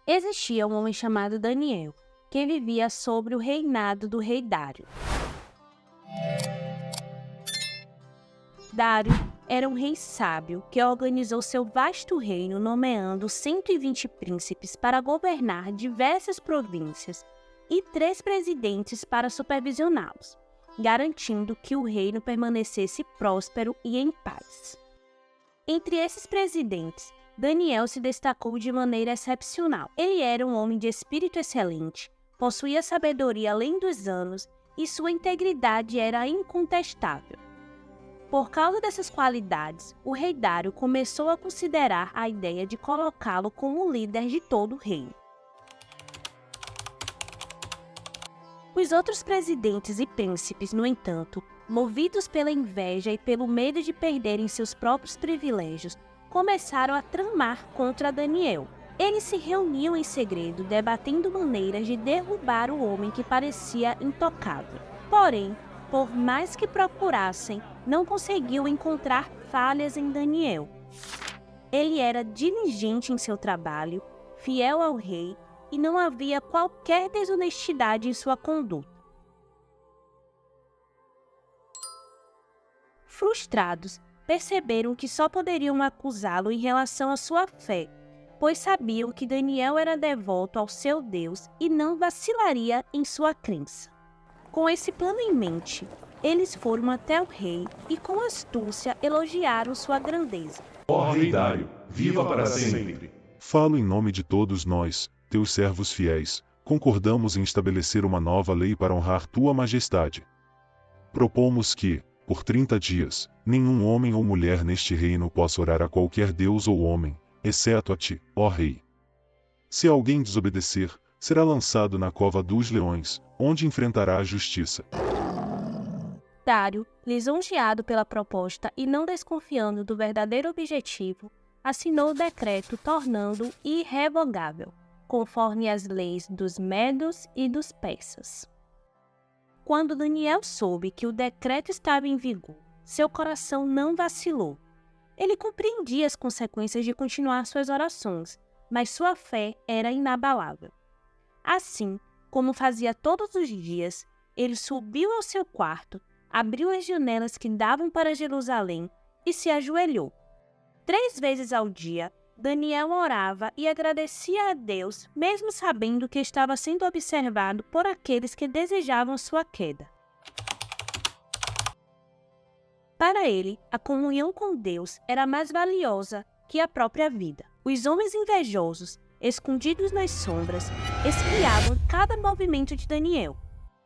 Existia um homem chamado Daniel, que vivia sobre o reinado do rei Dário. Dário era um rei sábio que organizou seu vasto reino nomeando 120 príncipes para governar diversas províncias e 3 presidentes para supervisioná-los, garantindo que o reino permanecesse próspero e em paz. Entre esses presidentes, Daniel se destacou de maneira excepcional. Ele era um homem de espírito excelente, possuía sabedoria além dos anos e sua integridade era incontestável. Por causa dessas qualidades, o rei Dário começou a considerar a ideia de colocá-lo como líder de todo o reino. Os outros presidentes e príncipes, no entanto, movidos pela inveja e pelo medo de perderem seus próprios privilégios, começaram a tramar contra Daniel. Eles se reuniam em segredo, debatendo maneiras de derrubar o homem que parecia intocável. Porém, por mais que procurassem, não conseguiam encontrar falhas em Daniel. Ele era diligente em seu trabalho, fiel ao rei, e não havia qualquer desonestidade em sua conduta. Frustrados, perceberam que só poderiam acusá-lo em relação à sua fé, pois sabiam que Daniel era devoto ao seu Deus e não vacilaria em sua crença. Com esse plano em mente, eles foram até o rei e com astúcia elogiaram sua grandeza. Ó rei Dário, viva para sempre! Falo em nome de todos nós, teus servos fiéis, concordamos em estabelecer uma nova lei para honrar tua majestade. Propomos que, por 30 dias, nenhum homem ou mulher neste reino possa orar a qualquer deus ou homem, exceto a ti, ó rei. Se alguém desobedecer, será lançado na cova dos leões, onde enfrentará a justiça. Dário, lisonjeado pela proposta e não desconfiando do verdadeiro objetivo, assinou o decreto tornando-o irrevogável, conforme as leis dos medos e dos persas. Quando Daniel soube que o decreto estava em vigor, seu coração não vacilou. Ele compreendia as consequências de continuar suas orações, mas sua fé era inabalável. Assim, como fazia todos os dias, ele subiu ao seu quarto, abriu as janelas que davam para Jerusalém e se ajoelhou. 3 vezes ao dia, Daniel orava e agradecia a Deus, mesmo sabendo que estava sendo observado por aqueles que desejavam sua queda. Para ele, a comunhão com Deus era mais valiosa que a própria vida. Os homens invejosos, escondidos nas sombras, espiavam cada movimento de Daniel.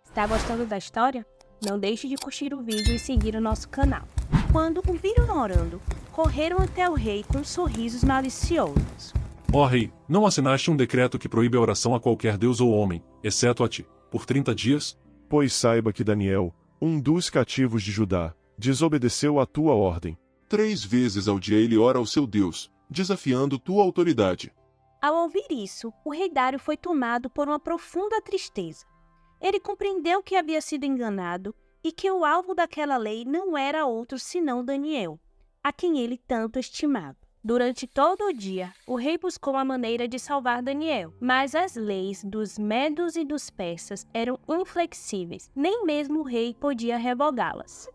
Está gostando da história? Não deixe de curtir o vídeo e seguir o nosso canal. Quando o viram orando, correram até o rei com sorrisos maliciosos. Ó rei, não assinaste um decreto que proíbe a oração a qualquer deus ou homem, exceto a ti, por 30 dias? Pois saiba que Daniel, um dos cativos de Judá, desobedeceu à tua ordem. 3 vezes ao dia ele ora ao seu Deus, desafiando tua autoridade. Ao ouvir isso, o rei Dário foi tomado por uma profunda tristeza. Ele compreendeu que havia sido enganado e que o alvo daquela lei não era outro senão Daniel, a quem ele tanto estimava. Durante todo o dia, o rei buscou uma maneira de salvar Daniel, mas as leis dos medos e dos persas eram inflexíveis, nem mesmo o rei podia revogá-las.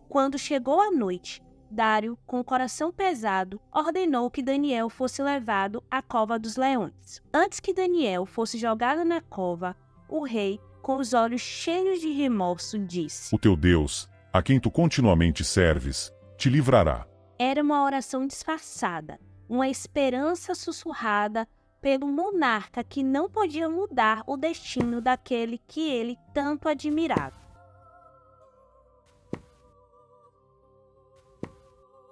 Quando chegou a noite, Dário, com o coração pesado, ordenou que Daniel fosse levado à cova dos leões. Antes que Daniel fosse jogado na cova, o rei, com os olhos cheios de remorso, disse: O teu Deus, a quem tu continuamente serves, te livrará. Era uma oração disfarçada, uma esperança sussurrada pelo monarca que não podia mudar o destino daquele que ele tanto admirava.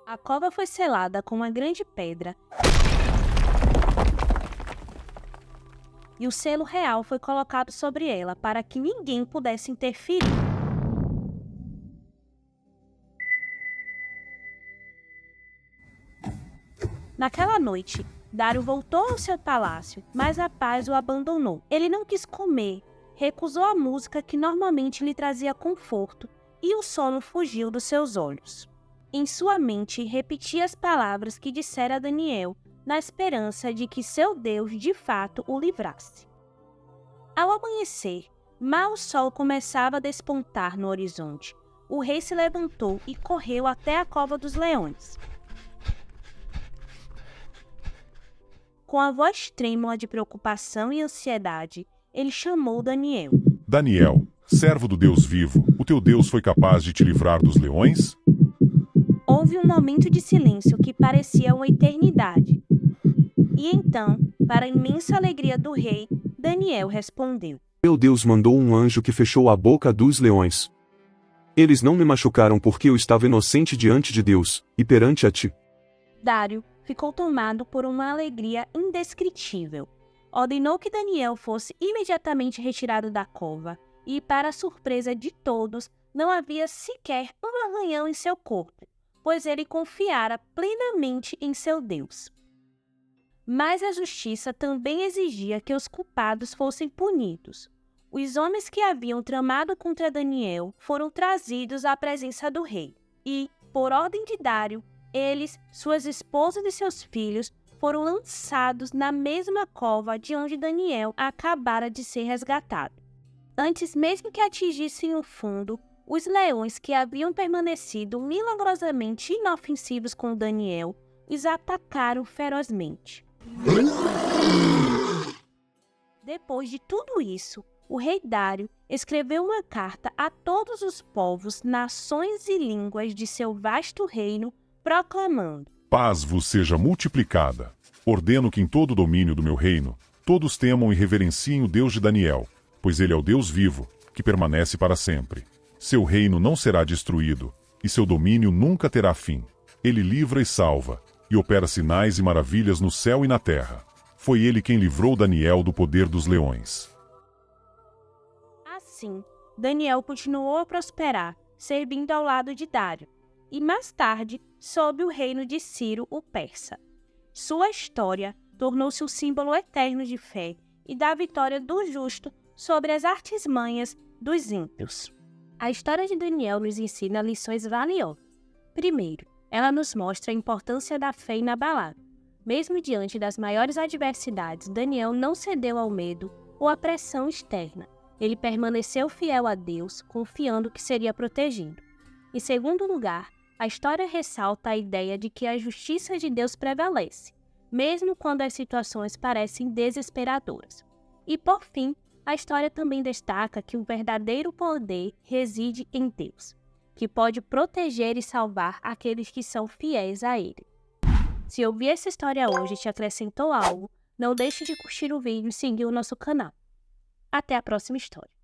A cova foi selada com uma grande pedra e o selo real foi colocado sobre ela para que ninguém pudesse interferir. Naquela noite, Dário voltou ao seu palácio, mas a paz o abandonou. Ele não quis comer, recusou a música que normalmente lhe trazia conforto e o sono fugiu dos seus olhos. Em sua mente, repetia as palavras que dissera a Daniel na esperança de que seu Deus de fato o livrasse. Ao amanhecer, mal o sol começava a despontar no horizonte, o rei se levantou e correu até a cova dos leões. Com a voz trêmula de preocupação e ansiedade, ele chamou Daniel. Daniel, servo do Deus vivo, o teu Deus foi capaz de te livrar dos leões? Houve um momento de silêncio que parecia uma eternidade. E então, para a imensa alegria do rei, Daniel respondeu: Meu Deus mandou um anjo que fechou a boca dos leões. Eles não me machucaram porque eu estava inocente diante de Deus, e perante a ti. Dário ficou tomado por uma alegria indescritível. Ordenou que Daniel fosse imediatamente retirado da cova, e, para a surpresa de todos, não havia sequer um arranhão em seu corpo, pois ele confiara plenamente em seu Deus. Mas a justiça também exigia que os culpados fossem punidos. Os homens que haviam tramado contra Daniel foram trazidos à presença do rei, e, por ordem de Dário, eles, suas esposas e seus filhos foram lançados na mesma cova de onde Daniel acabara de ser resgatado. Antes mesmo que atingissem o fundo, os leões que haviam permanecido milagrosamente inofensivos com Daniel os atacaram ferozmente. Depois de tudo isso, o rei Dário escreveu uma carta a todos os povos, nações e línguas de seu vasto reino, proclamando: Paz vos seja multiplicada. Ordeno que em todo o domínio do meu reino, todos temam e reverenciem o Deus de Daniel, pois ele é o Deus vivo, que permanece para sempre. Seu reino não será destruído, e seu domínio nunca terá fim. Ele livra e salva, e opera sinais e maravilhas no céu e na terra. Foi ele quem livrou Daniel do poder dos leões. Assim, Daniel continuou a prosperar, servindo ao lado de Dário, e mais tarde, sob o reino de Ciro, o persa. Sua história tornou-se um símbolo eterno de fé e da vitória do justo sobre as artimanhas dos ímpios. A história de Daniel nos ensina lições valiosas. Primeiro, ela nos mostra a importância da fé inabalável. Mesmo diante das maiores adversidades, Daniel não cedeu ao medo ou à pressão externa. Ele permaneceu fiel a Deus, confiando que seria protegido. Em segundo lugar, a história ressalta a ideia de que a justiça de Deus prevalece, mesmo quando as situações parecem desesperadoras. E, por fim, a história também destaca que o verdadeiro poder reside em Deus, que pode proteger e salvar aqueles que são fiéis a Ele. Se ouvir essa história hoje e te acrescentou algo, não deixe de curtir o vídeo e seguir o nosso canal. Até a próxima história.